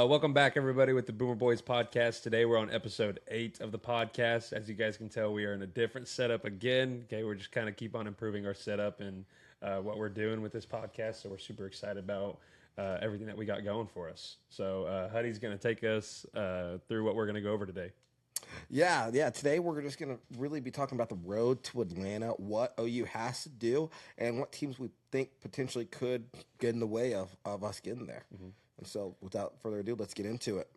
Welcome back, everybody, with the Boomer Boys podcast. Today, we're on episode 8 of the podcast. As you guys can tell, we are in a different setup again. Okay, we're just kind of keep on improving our setup and what we're doing with this podcast. So we're super excited about everything that we got going for us. So Huddy's going to take us through what we're going to go over today. Yeah. Today we're just going to really be talking about the road to Atlanta, what OU has to do, and what teams we think potentially could get in the way of us getting there. Mm-hmm. And so, without further ado, let's get into it.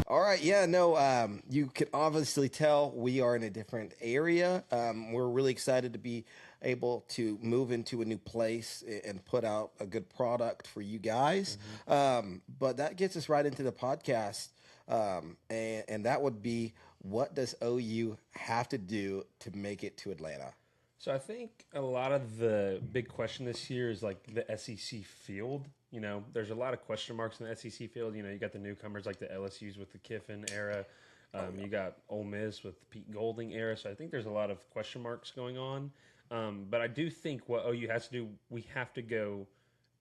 All right, you can obviously tell we are in a different area. We're really excited to be able to move into a new place and put out a good product for you guys. Mm-hmm. But that gets us right into the podcast, and that would be, what does OU have to do to make it to Atlanta? So I think a lot of the big question this year is like the SEC field. You know, there's a lot of question marks in the SEC field. You know, you got the newcomers like the LSUs with the Kiffin era. You got Ole Miss with the Pete Golding era. So I think there's a lot of question marks going on. But I do think what OU has to do, we have to go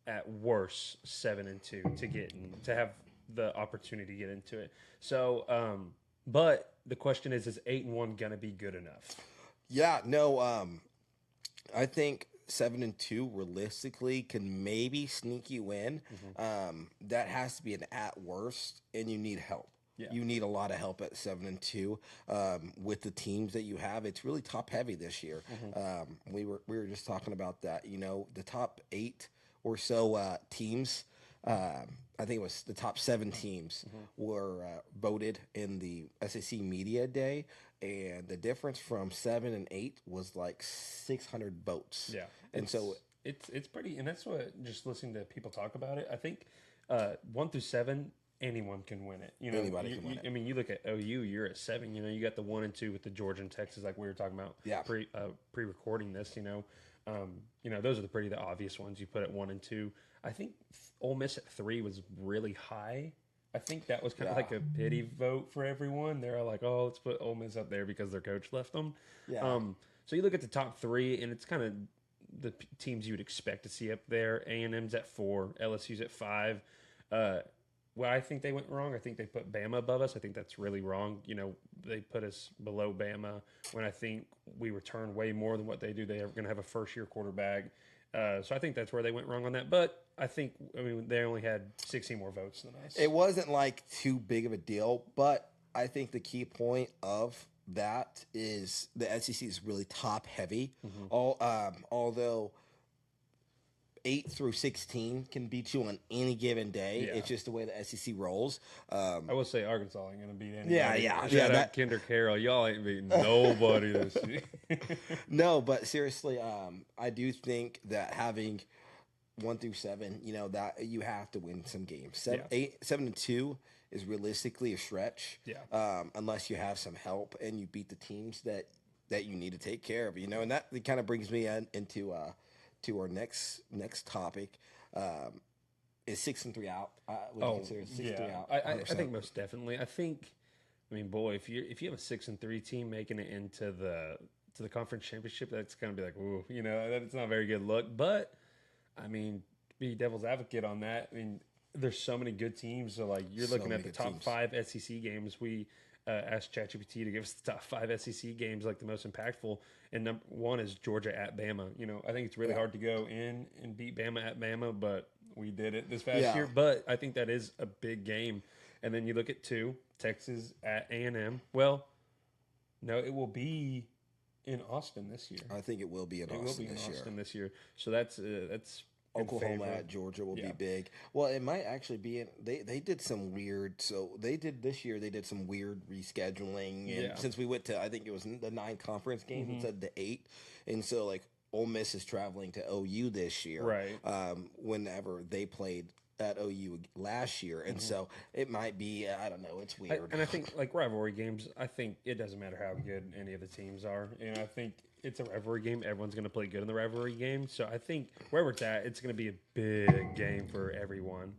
at worst 7-2 to get to have the opportunity to get into it. So, but the question is 8-1 going to be good enough? Yeah, no. I think 7-2 realistically can maybe sneak you in. Mm-hmm. That has to be an at worst, and you need help. Yeah. You need a lot of help at 7-2 with the teams that you have. It's really top heavy this year. Mm-hmm. We were just talking about that. You know, the top 8 or so teams. I think it was the top 7 teams were voted in the SEC Media Day, and the difference from 7 and 8 was like 600 votes. Yeah, and so it's pretty, and that's what, just listening to people talk about it, I think 1 through 7, anyone can win it. You know, anybody can win it. I mean, you look at OU, you're at 7. You know, you got the 1 and 2 with the Georgia and Texas, like we were talking about. Yeah. Pre-recording this. You know, those are the obvious ones. You put at 1 and 2. I think Ole Miss at 3 was really high. I think that was kind of like a pity vote for everyone. They're all like, "Oh, let's put Ole Miss up there because their coach left them." Yeah. So you look at the top 3, and it's kind of the teams you would expect to see up there. A&M's at 4, LSU's at 5. Well, I think they went wrong. I think they put Bama above us. I think that's really wrong. You know, they put us below Bama when I think we return way more than what they do. They are going to have a first-year quarterback. So I think that's where they went wrong on that. But I mean, they only had 16 more votes than us. It wasn't like too big of a deal, but I think the key point of that is the SEC is really top-heavy. Mm-hmm. Although 8 through 16 can beat you on any given day. Yeah. It's just the way the SEC rolls. I will say Arkansas ain't going to beat anybody. Yeah. Shout out Kinder Carroll. Y'all ain't beating nobody this year. No, but seriously, I do think that having 1 through 7, you know, that you have to win some games. 7-2 is realistically a stretch. Yeah. Unless you have some help and you beat the teams that you need to take care of. You know, and that kind of brings me into to our next topic. Is 6-3 out? Would you consider 6-3 out? I think most definitely. I mean, boy, if you have a 6-3 team making it into the conference championship, that's gonna be like, ooh, you know, that's not a very good look. But I mean, be devil's advocate on that. I mean, there's so many good teams. So like, you're looking at the top 5 SEC games. We asked ChatGPT to give us the top 5 SEC games, like the most impactful. And number 1 is Georgia at Bama. You know, I think it's really hard to go in and beat Bama at Bama, but we did it this past year. But I think that is a big game. And then you look at 2, Texas at A&M. Well, no, it will be in Austin this year. I think it will be in Austin this year. So that's Oklahoma at Georgia will be big. Well, it might actually be they did some weird. So they did this year. They did some weird rescheduling, and since we went to, I think it was the 9 conference games instead of the 8, and so like Ole Miss is traveling to OU this year, right? Whenever they played at OU last year, and so it might be, I don't know, it's weird. And I think like rivalry games, I think it doesn't matter how good any of the teams are, and I think it's a rivalry game. Everyone's going to play good in the rivalry game, so I think wherever it's at, it's going to be a big game for everyone.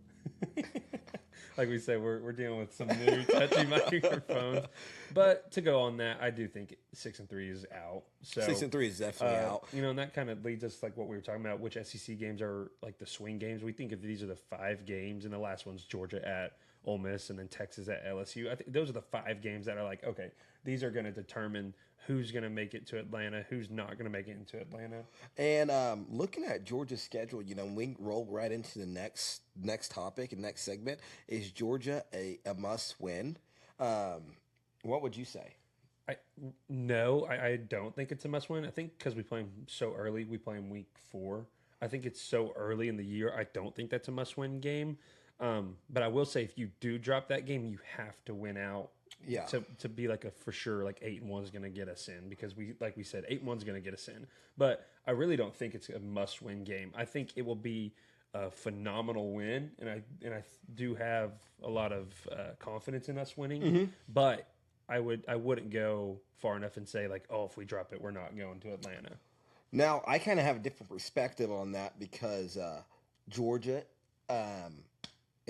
like we said, we're dealing with some new touchy microphones. But to go on that, I do think 6-3 is out. So 6-3 is definitely out. You know, and that kind of leads us like what we were talking about, which SEC games are like the swing games. We think if these are the 5 games, and the last one's Georgia at Ole Miss, and then Texas at LSU. I think those are the 5 games that are like, okay, these are going to determine who's going to make it to Atlanta, who's not going to make it into Atlanta. And looking at Georgia's schedule, you know, we roll right into the next topic and next segment. Is Georgia a must win? What would you say? No, I don't think it's a must win. I think because we play them so early, we play them week 4. I think it's so early in the year. I don't think that's a must win game. But I will say, if you do drop that game, you have to win out. Yeah. To be like a for sure, like 8-1 is going to get us in, because we said 8-1 is going to get us in. But I really don't think it's a must win game. I think it will be a phenomenal win, and I do have a lot of confidence in us winning. Mm-hmm. But I wouldn't go far enough and say like, oh, if we drop it, we're not going to Atlanta. Now I kind of have a different perspective on that, because Georgia.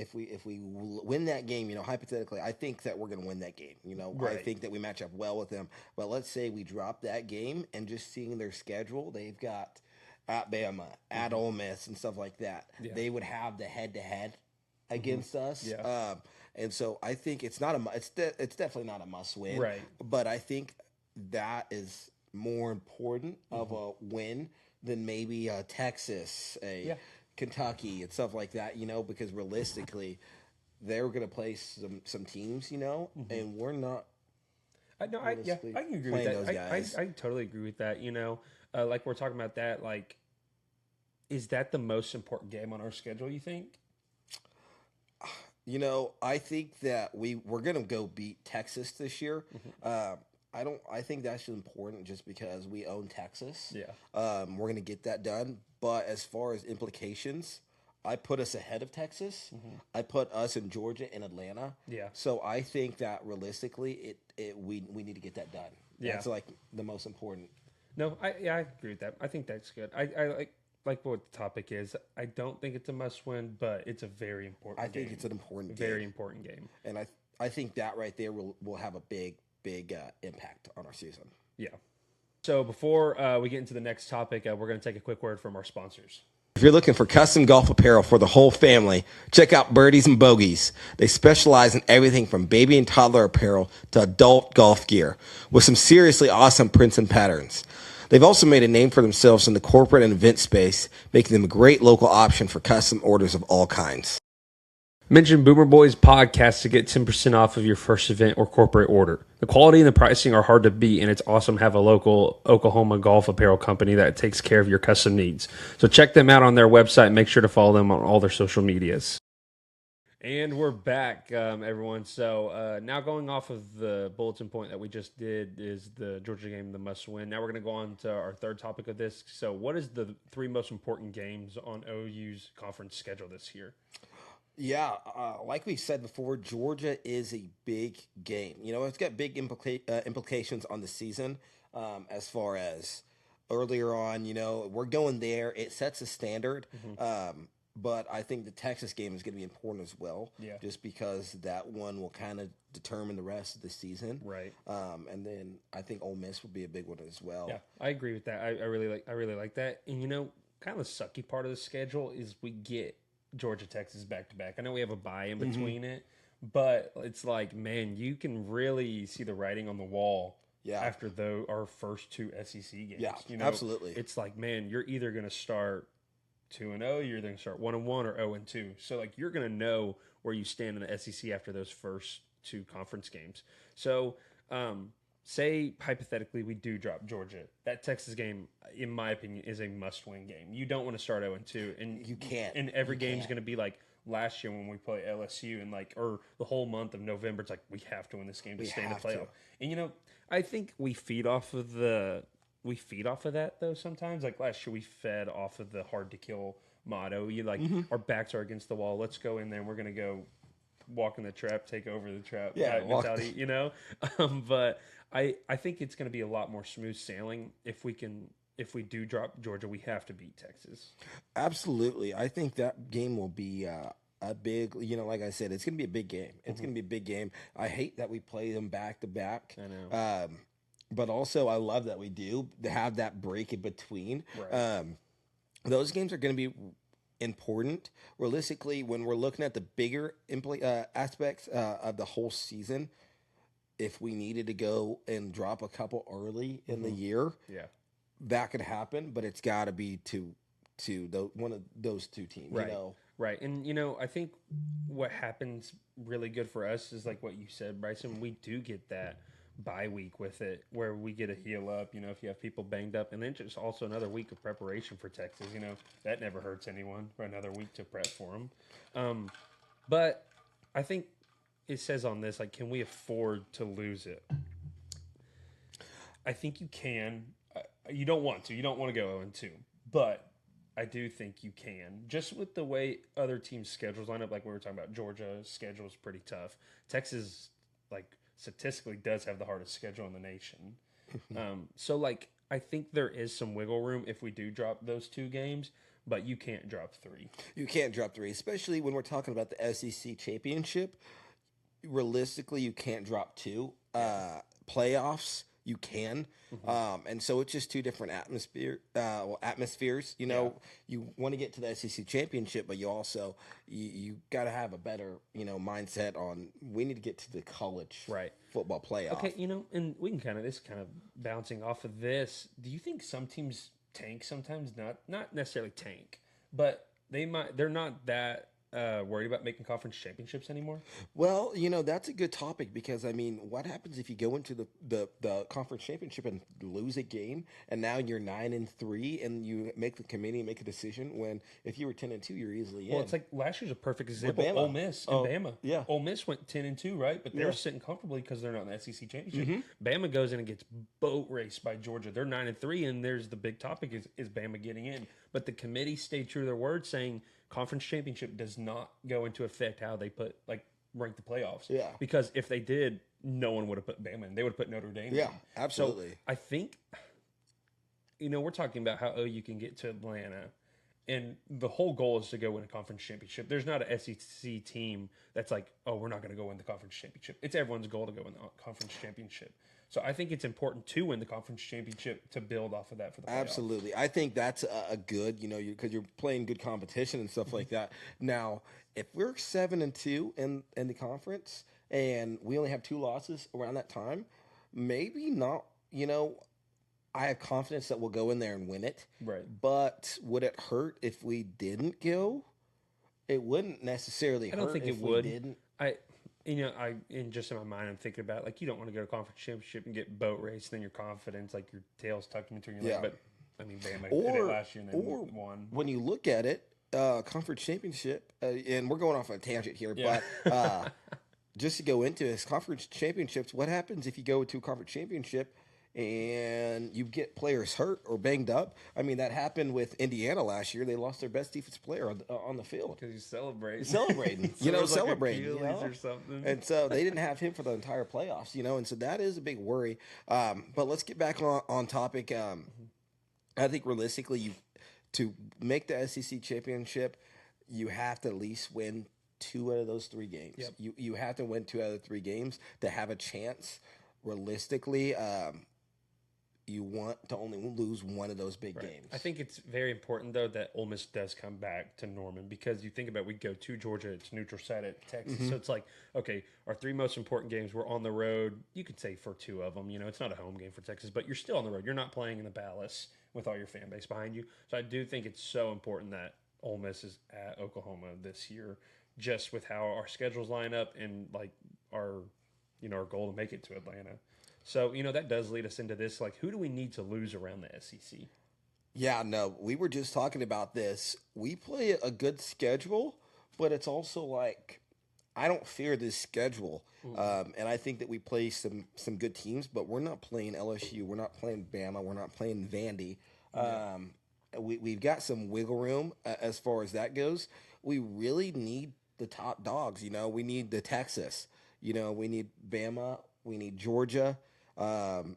If we win that game, you know, hypothetically, I think that we're going to win that game. You know, right. I think that we match up well with them. But let's say we drop that game, and just seeing their schedule, they've got at Bama, at Ole Miss, and stuff like that. Yeah. They would have the head-to-head against us. Yeah. And so I think it's not it's definitely not a must win. Right. But I think that is more important of a win than maybe Texas, Kentucky and stuff like that, you know, because realistically, they're going to play some teams, you know, and we're not. I can agree with that. Those guys. I totally agree with that. You know, like we're talking about that. Like, is that the most important game on our schedule? You think? You know, I think that we're going to go beat Texas this year. I think that's important just because we own Texas. Yeah. We're going to get that done. But as far as implications, I put us ahead of Texas. I put us in Georgia and Atlanta. Yeah. So I think that realistically, we need to get that done. Yeah. That's like the most important. No, I agree with that. I think that's good. I like what the topic is. I don't think it's a must win, but it's a very important game. I think it's an important very important game. And I think that right there will have a big impact on our season. Yeah. So before we get into the next topic, we're going to take a quick word from our sponsors. If you're looking for custom golf apparel for the whole family, check out Birdies and Bogies. They specialize in everything from baby and toddler apparel to adult golf gear, with some seriously awesome prints and patterns. They've also made a name for themselves in the corporate and event space, making them a great local option for custom orders of all kinds. Mention Boomer Boys Podcast to get 10% off of your first event or corporate order. The quality and the pricing are hard to beat, and it's awesome to have a local Oklahoma golf apparel company that takes care of your custom needs. So check them out on their website and make sure to follow them on all their social medias. And we're back, everyone. So now going off of the bulletin point that we just did is the Georgia game, the must win. Now we're going to go on to our third topic of this. So what is the 3 most important games on OU's conference schedule this year? Yeah, like we said before, Georgia is a big game. You know, it's got big implications on the season as far as earlier on, you know, we're going there. It sets a standard. But I think the Texas game is going to be important as well. Yeah. Just because that one will kind of determine the rest of the season. Right. And then I think Ole Miss will be a big one as well. Yeah, I agree with that. I really like that. And, you know, kind of the sucky part of the schedule is we get Georgia, Texas back to back. I know we have a bye in between it, but it's like, man, you can really see the writing on the wall after our first 2 SEC games. Yeah, you know, absolutely. It's like, man, you're either going to start 2-0, you're going to start 1-1 or 0-2. So like you're going to know where you stand in the SEC after those first 2 conference games. So say hypothetically we do drop Georgia. That Texas game, in my opinion, is a must-win game. You don't want to start 0-2, and you can't. And every game's going to be like last year when we play LSU, and like or the whole month of November. It's like we have to win this game to stay in the playoff. And you know, I think we feed off of that though. Sometimes, like last year, we fed off of the hard to kill motto. You like our backs are against the wall. Let's go in there, and we're going to go walk in the trap, take over the trap. Mentality, you know. But I think it's going to be a lot more smooth sailing if we do drop Georgia. We have to beat Texas. Absolutely, I think that game will be a big, like I said, it's going to be a big game. It's going to be a big game. I hate that we play them back to back. I know. But also, I love that we do have that break in between. Right. Those games are going to be important. Realistically, when we're looking at the bigger aspects of the whole season, if we needed to go and drop a couple early in the year, Yeah. that could happen. But it's got to be to one of those two teams. Right. Right. And, I think what happens really good for us is like what you said, Bryson. We do get that bye week with it where we get a heal up, if you have people banged up. And then just also another week of preparation for Texas. That never hurts anyone for another week to prep for them. But I think it says on this, like, can we afford to lose it? I think you can. You don't want to. You don't want to go 0-2. But I do think you can. Just with the way other teams' schedules line up, like we were talking about, Georgia's schedule is pretty tough. Texas, like, statistically does have the hardest schedule in the nation. So, like, I think there is some wiggle room if we do drop those two games, but you can't drop 3. You can't drop 3, especially when we're talking about the SEC championship. Realistically, you can't drop 2. Playoffs, you can. And so it's just two different atmospheres. You want to get to the SEC championship, but you also you got to have a better mindset on we need to get to the college football playoff. Okay, and we can kind of bouncing off of this. Do you think some teams tank sometimes? Not necessarily tank, but they're not that worried about making conference championships anymore? Well, that's a good topic because, what happens if you go into the conference championship and lose a game and now you're 9-3 and you make the committee make a decision when if you were 10-2, you're easily in? Well, it's like last year's a perfect example. Ole Miss and Bama. Yeah. Ole Miss went 10-2, right? But they're sitting comfortably because they're not in the SEC championship. Bama goes in and gets boat raced by Georgia. They're 9-3, and there's the big topic is Bama getting in. But the committee stayed true to their word, saying conference championship does not go into effect how they rank the playoffs. Yeah. Because if they did, no one would have put Bama in. They would have put Notre Dame in. Yeah, absolutely. So I think, we're talking about how OU can get to Atlanta, and the whole goal is to go win a conference championship. There's not an SEC team that's like, oh, we're not going to go win the conference championship. It's everyone's goal to go win the conference championship. So I think it's important to win the conference championship to build off of that for the playoffs. Absolutely. I think that's a good, because you're playing good competition and stuff like that. Now, if we're 7-2 in the conference and we only have 2 losses around that time, maybe not, I have confidence that we'll go in there and win it. Right. But would it hurt if we didn't go? It wouldn't necessarily hurt. I don't think if it would. We didn't. In my mind, I'm thinking about you don't want to go to conference championship and get boat raced, then your confidence, your tail's tucked in between your legs. But Bama did it last year and they won. When you look at it, conference championship, and we're going off on a tangent here, but just to go into this conference championships, what happens if you go to a conference championship and you get players hurt or banged up? That happened with Indiana last year. They lost their best defensive player on the field because he's celebrating, celebrating, or something. And so they didn't have him for the entire playoffs, and so that is a big worry. But let's get back on topic. I think realistically, to make the SEC championship, you have to at least win 2 out of those 3 games. Yep. You have to win 2 out of the 3 games to have a chance. Realistically, you want to only lose one of those big games. I think it's very important, though, that Ole Miss does come back to Norman because you think about we go to Georgia, it's neutral site at Texas. So it's like, okay, our 3 most important games, we're on the road. You could say for 2 of them, it's not a home game for Texas, but you're still on the road. You're not playing in the Palace with all your fan base behind you. So I do think it's so important that Ole Miss is at Oklahoma this year, just with how our schedules line up and our goal to make it to Atlanta. So, that does lead us into this. Who do we need to lose around the SEC? Yeah, no, we were just talking about this. We play a good schedule, but it's also I don't fear this schedule. And I think that we play some good teams, but we're not playing LSU. We're not playing Bama. We're not playing Vandy. We've got some wiggle room as far as that goes. We really need the top dogs. We need the Texas. We need Bama. We need Georgia. LSU.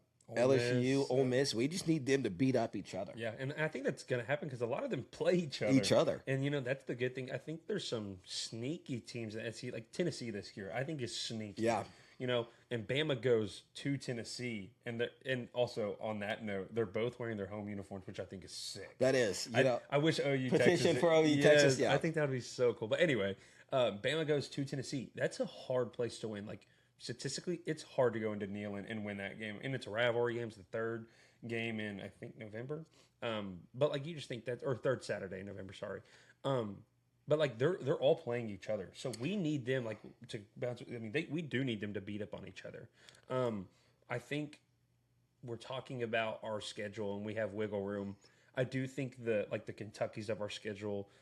LSU, Ole Miss. We just need them to beat up each other. Yeah, and I think that's going to happen because a lot of them play each other. And, that's the good thing. I think there's some sneaky teams that SEC, like Tennessee this year, I think is sneaky. Yeah. And Bama goes to Tennessee. And also, on that note, they're both wearing their home uniforms, which I think is sick. That is. I wish OU petition for OU Texas, yeah. I think that would be so cool. But anyway, Bama goes to Tennessee. That's a hard place to win. Like, statistically, it's hard to go into Neyland and win that game. And it's a rivalry game. It's the third game in, I think, November. But, like, you just think that – or third Saturday in November, sorry. But, like, they're all playing each other. So we need them, like, to bounce – I mean, we do need them to beat up on each other. I think we're talking about our schedule and we have wiggle room. I do think the Kentuckys of our schedule –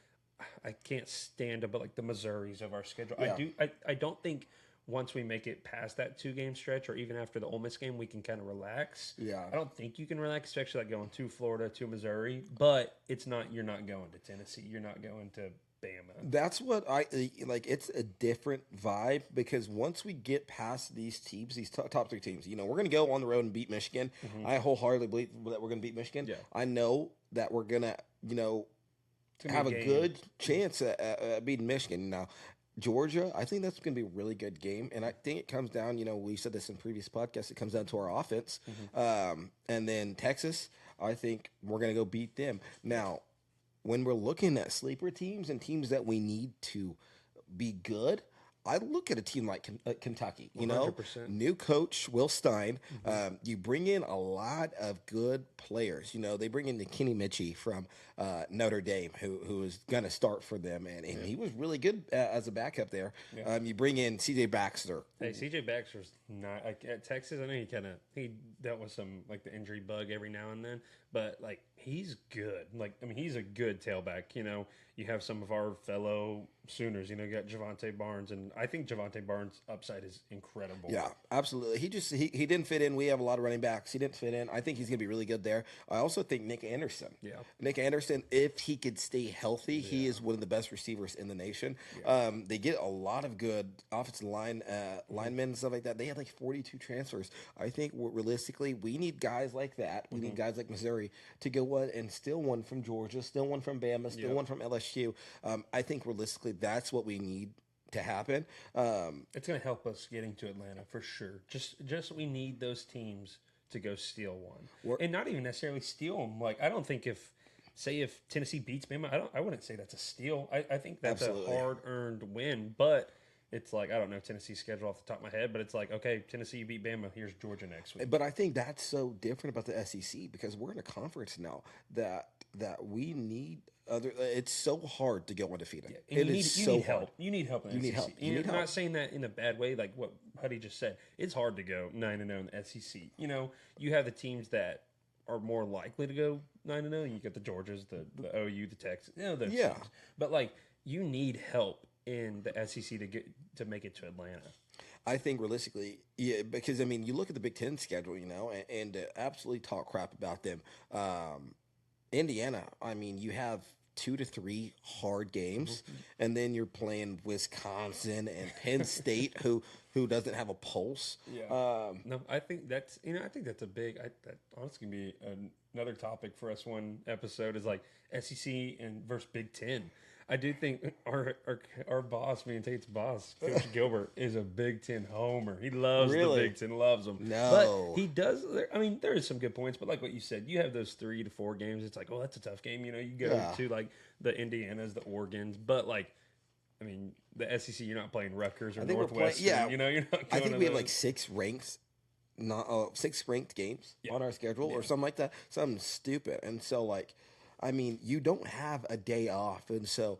I can't stand them, but, like, the Missouris of our schedule. Yeah. I don't think – once we make it past that 2-game stretch or even after the Ole Miss game, we can kind of relax. Yeah. I don't think you can relax, especially like going to Florida, to Missouri, but you're not going to Tennessee. You're not going to Bama. That's what I like. It's a different vibe because once we get past these teams, these top 3 teams, we're going to go on the road and beat Michigan. Mm-hmm. I wholeheartedly believe that we're going to beat Michigan. Yeah. I know that we're going to, have a good chance at beating Michigan. Now, Georgia, I think that's going to be a really good game. And I think it comes down, we said this in previous podcasts, it comes down to our offense. Mm-hmm. And then Texas, I think we're going to go beat them. Now, when we're looking at sleeper teams and teams that we need to be good, I look at a team like Kentucky, 100%. New coach, Will Stein. Mm-hmm. You bring in a lot of good players. They bring in the Kenny Mitchie from Notre Dame, who is going to start for them, and he was really good as a backup there. Yeah. You bring in C.J. Baxter. Hey, C.J. Baxter's not at Texas. I know he dealt with some like the injury bug every now and then, but like he's good. He's a good tailback. You have some of our fellow Sooners. You got Javonte Barnes, and I think Javonte Barnes' upside is incredible. Yeah, absolutely. He didn't fit in. We have a lot of running backs. He didn't fit in. I think he's going to be really good there. I also think Nick Anderson. Yeah, Nick Anderson, if he could stay healthy, he is one of the best receivers in the nation. Yeah. They get a lot of good offensive linemen and stuff like that. They had like 42 transfers. I think realistically, we need guys like that. We need guys like Missouri to go and steal one from Georgia, steal one from Bama, steal one from LSU. I think realistically, that's what we need to happen. It's going to help us getting to Atlanta for sure. Just we need those teams to go steal one, and not even necessarily steal them. Like I don't think if Tennessee beats Bama, I wouldn't say that's a steal. I think that's a hard-earned win, but it's like, I don't know Tennessee's schedule off the top of my head, but it's like, okay, Tennessee beat Bama, here's Georgia next week. But I think that's so different about the SEC because we're in a conference now that we need other. It's so hard to go undefeated. Yeah. You need help. You need help in the SEC. Need help. I'm not saying that in a bad way, like what Huddy just said. It's hard to go 9-0 in the SEC. You have the teams that are more likely to go 9-0. You get the Georgias, the OU, the Texas. Those teams. But like you need help in the SEC to make it to Atlanta. I think realistically, yeah, because you look at the Big Ten schedule, and absolutely talk crap about them. Indiana, you have 2 to 3 hard games, and then you're playing Wisconsin and Penn State, who doesn't have a pulse. Yeah. No, I think that's a big. That honestly can be another topic for us. One episode is like SEC and versus Big Ten. I do think our boss, me and Tate's boss, Coach Gilbert, is a Big Ten homer. He loves the Big Ten, loves them. No. But he does. There is some good points, but like what you said, you have those 3 to 4 games. It's like, oh, that's a tough game. You go to like the Indianas, the Oregons, but like, the SEC, you're not playing Rutgers or Northwestern. You're not going I think we have like 6 ranked games on our schedule or something like that. Something stupid. And so like, you don't have a day off, and so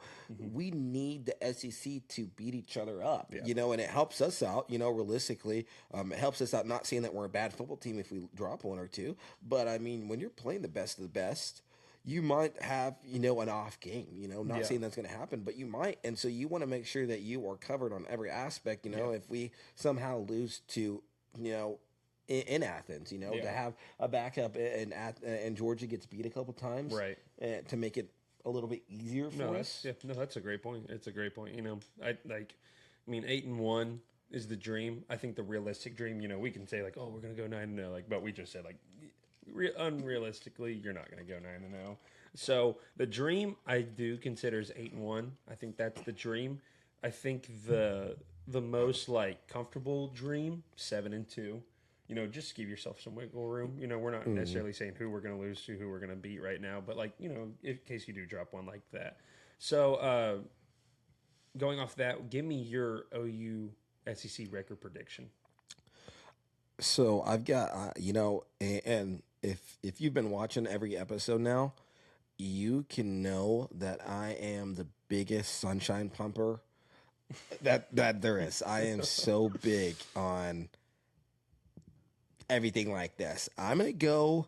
we need the SEC to beat each other up, and it helps us out, realistically. It helps us out not saying that we're a bad football team if we drop 1 or 2, but when you're playing the best of the best, you might have, an off game, not saying that's going to happen, but you might, and so you want to make sure that you are covered on every aspect, if we somehow lose to, in Athens, to have a backup and Georgia gets beat a couple times, right? To make it a little bit easier for us. That's a great point. It's a great point. 8-1 is the dream. I think the realistic dream, we can say like, oh, we're gonna go 9-0, but we just said like, unrealistically, you're not going to go 9-0. So the dream I do consider is 8-1. I think that's the dream. I think the most like comfortable dream 7-2. You know, just give yourself some wiggle room. You know, we're not necessarily saying who we're going to lose to, who we're going to beat right now, but like, you know, in case you do drop one like that. So going off that, give me your OU SEC record prediction. So I've got, and if you've been watching every episode now, you can know that I am the biggest sunshine pumper that there is. I am so big on everything like this. I'm gonna go.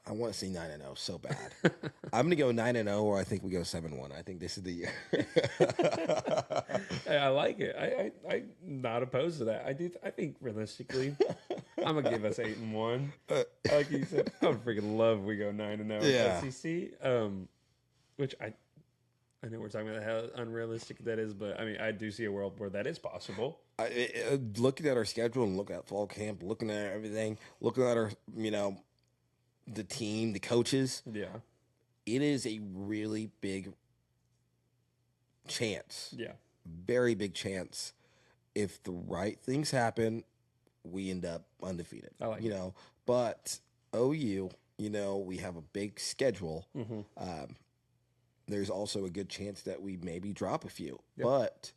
I want to say 9-0 so bad. I'm gonna go 9-0, or I think we go 7-1. I think this is the year. Hey, I like it. I'm not opposed to that. I think realistically, I'm gonna give us 8-1. Like you said, I would freaking love if we go 9-0 Yeah. SEC. Which I know we're talking about how unrealistic that is, but I mean I do see a world where that is possible. Looking at our schedule and looking at fall camp, looking at everything, looking at our the team, the coaches. Yeah. It is a really big chance. Yeah. Very big chance. If the right things happen, we end up undefeated. I like it. But OU, we have a big schedule. There's also a good chance that we maybe drop a few. Yep. But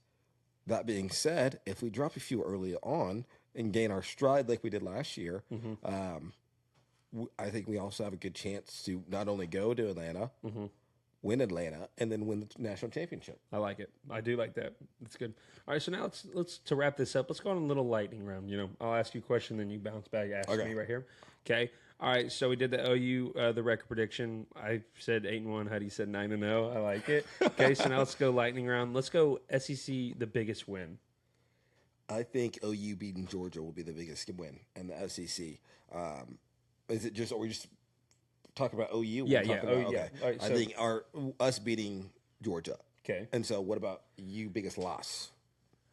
that being said, if we drop a few early on and gain our stride like we did last year, I think we also have a good chance to not only go to Atlanta, win Atlanta, and then win the national championship. I like it. I do like that. That's good. All right, so now let's to wrap this up. Let's go on a little lightning round. I'll ask you a question, then you bounce back, ask me right here. Okay. All right. So we did the OU the record prediction. I said 8-1. Huddy said 9-0. I like it. Okay. So now let's go lightning round. Let's go SEC the biggest win. I think OU beating Georgia will be the biggest win in the SEC. Is it just, or we just talking about OU? Yeah, Okay. All right, I think us beating Georgia. Okay. And so, what about you? Biggest loss?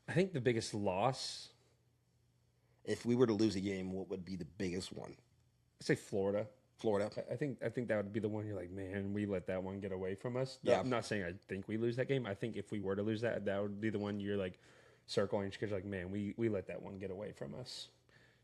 I think the biggest loss. If we were to lose a game, what would be the biggest one? I'd say Florida. Florida. I think that would be the one you're like, man, we let that one get away from us. Yeah. I'm not saying I think we lose that game. I think if we were to lose that would be the one you're like circling because you're like, man, we let that one get away from us.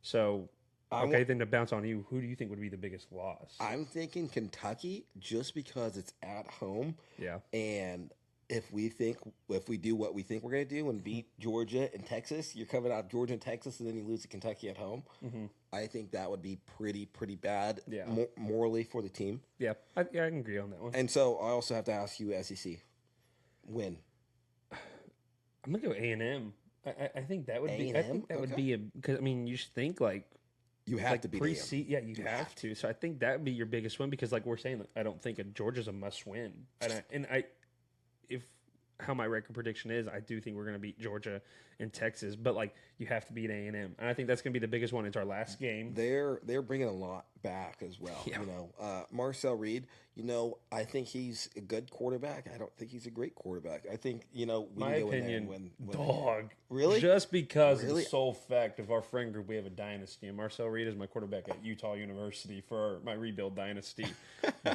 So. Okay, then to bounce on you, who do you think would be the biggest loss? I'm thinking Kentucky, just because it's at home. Yeah. And if we do what we think we're going to do and beat Georgia and Texas, you're coming out Georgia and Texas, and then you lose to Kentucky at home. I think that would be pretty bad morally for the team. Yeah, I can agree on that one. And so I also have to ask you, SEC, win. I'm gonna go A&M. I think that would A&M? be. I think that would be because you should think like. You have to be Yeah, you have to. So I think that would be your biggest win because, like we're saying, I don't think Georgia's a must win. How my record prediction is, I do think we're going to beat Georgia and Texas, but like you have to beat A&M, and I think that's going to be the biggest one. It's our last game. They're bringing a lot back as well. Yeah. Marcel Reed. I think he's a good quarterback. I don't think he's a great quarterback. I think My opinion, win. Dog. Really? Just because of the sole fact of our friend group, we have a dynasty, and Marcel Reed is my quarterback at Utah University for my rebuild dynasty.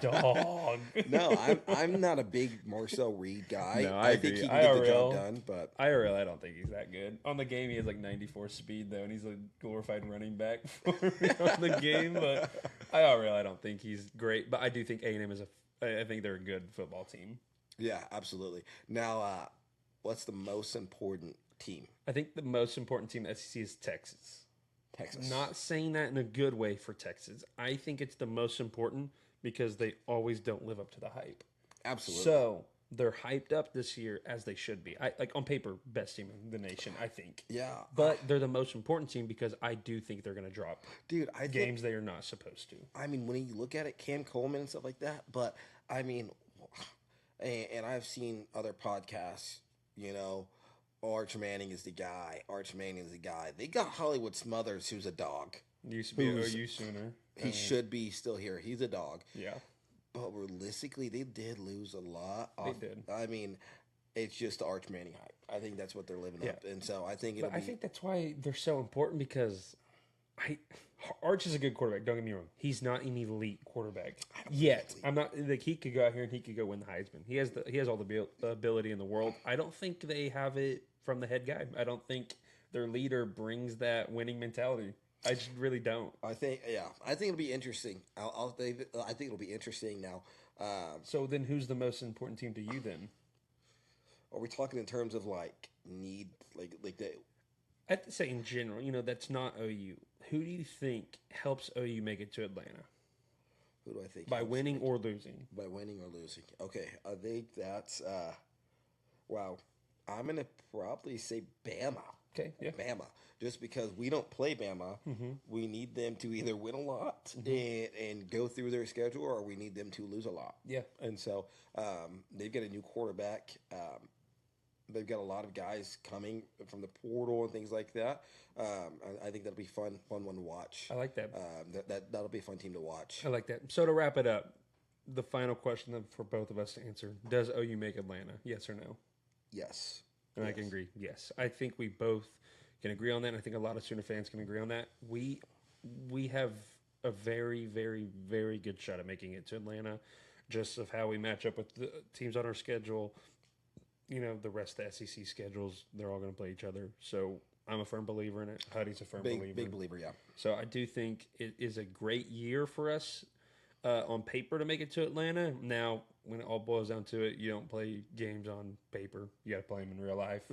Dog. No, I'm not a big Marcel Reed guy. No, I think he can get the job done, but IRL, I don't think he's that good. On the game, he has like 94 speed though, and he's a glorified running back for me on the game. But IRL, I don't think he's great. But I do think A&M I think they're a good football team. Yeah, absolutely. Now, what's the most important team? I think the most important team in the SEC is Texas. Texas. Not saying that in a good way for Texas. I think it's the most important because they always don't live up to the hype. Absolutely. So they're hyped up this year as they should be. Like on paper, best team in the nation, I think. Yeah. But they're the most important team because I do think they're going to drop games they are not supposed to. When you look at it, Cam Coleman and stuff like that, but and I've seen other podcasts, Arch Manning is the guy. They got Hollywood Smothers, who's a dog. Used to be an OU Sooner. He should be still here. He's a dog. Yeah. But realistically, they did lose a lot. They did. It's just the Arch Manning hype. I think that's what they're living up. And so I think I think that's why they're so important because Arch is a good quarterback. Don't get me wrong. He's not an elite quarterback yet. I'm not like he could go out here and he could go win the Heisman. He has all the ability in the world. I don't think they have it from the head guy. I don't think their leader brings that winning mentality. I just really don't. I think it'll be interesting. I think it'll be interesting now. So then, who's the most important team to you then? Are we talking in terms of like need, like the? I'd say in general, that's not OU. Who do you think helps OU make it to Atlanta? Who do I think by winning or losing? By winning or losing. Okay, I think that's wow. I'm gonna probably say Bama. Okay, yeah, Bama. Just because we don't play Bama, we need them to either win a lot and go through their schedule, or we need them to lose a lot. Yeah, and so they've got a new quarterback. They've got a lot of guys coming from the portal and things like that. I think that'll be fun one to watch. I like that. That'll be a fun team to watch. I like that. So to wrap it up, the final question for both of us to answer: does OU make Atlanta? Yes or no? Yes. And yes. I can agree. Yes, I think we both can agree on that. And I think a lot of Sooner fans can agree on that. We have a very, very, very good shot at making it to Atlanta, just of how we match up with the teams on our schedule. The rest of the SEC schedules, they're all going to play each other. So I'm a firm believer in it. Huddy's a firm believer. Big believer, yeah. So I do think it is a great year for us on paper to make it to Atlanta. Now, when it all boils down to it, you don't play games on paper. You got to play them in real life.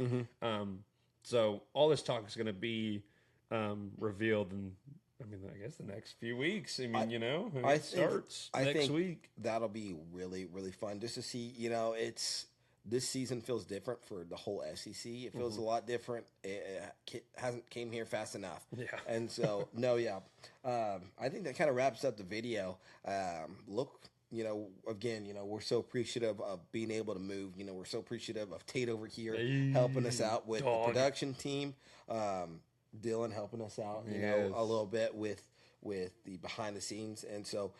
So all this talk is going to be revealed in, I guess the next few weeks. It starts next week. That'll be really, really fun just to see, this season feels different for the whole SEC. It feels a lot different. It hasn't came here fast enough. Yeah. And so, I think that kind of wraps up the video. Again, we're so appreciative of being able to move. We're so appreciative of Tate over here helping us out with the production team. Dylan helping us out, a little bit with the behind the scenes. And so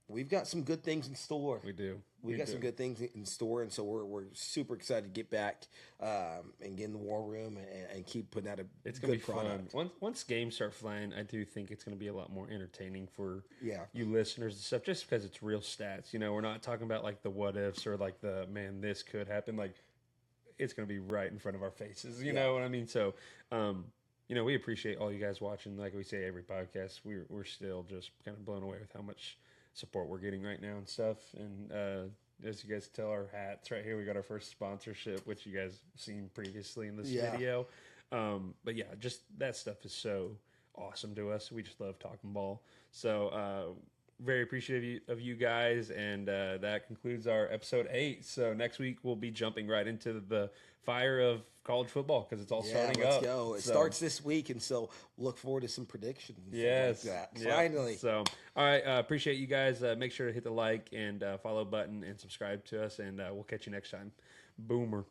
we've got some good things in store. We do. We've got some good things in store, and so we're super excited to get back and get in the war room and keep putting out it's gonna be product. Fun. Once games start flying, I do think it's going to be a lot more entertaining for you listeners and stuff, just because it's real stats. We're not talking about like the what ifs or like the man this could happen. Like it's going to be right in front of our faces. You know what I mean? So. We appreciate all you guys watching. Like we say every podcast, we're still just kind of blown away with how much support we're getting right now and stuff. And as you guys tell, our hats right here, we got our first sponsorship, which you guys seen previously in this video. But yeah, just that stuff is so awesome to us. We just love talking ball. So very appreciative of you guys, and that concludes our episode 8. So next week we'll be jumping right into the fire of college football because it's all starting up. Let's go. It starts this week, and so look forward to some predictions. Yes, like that. Finally. So, all right, appreciate you guys. Make sure to hit the like and follow button and subscribe to us, and we'll catch you next time. Boomer.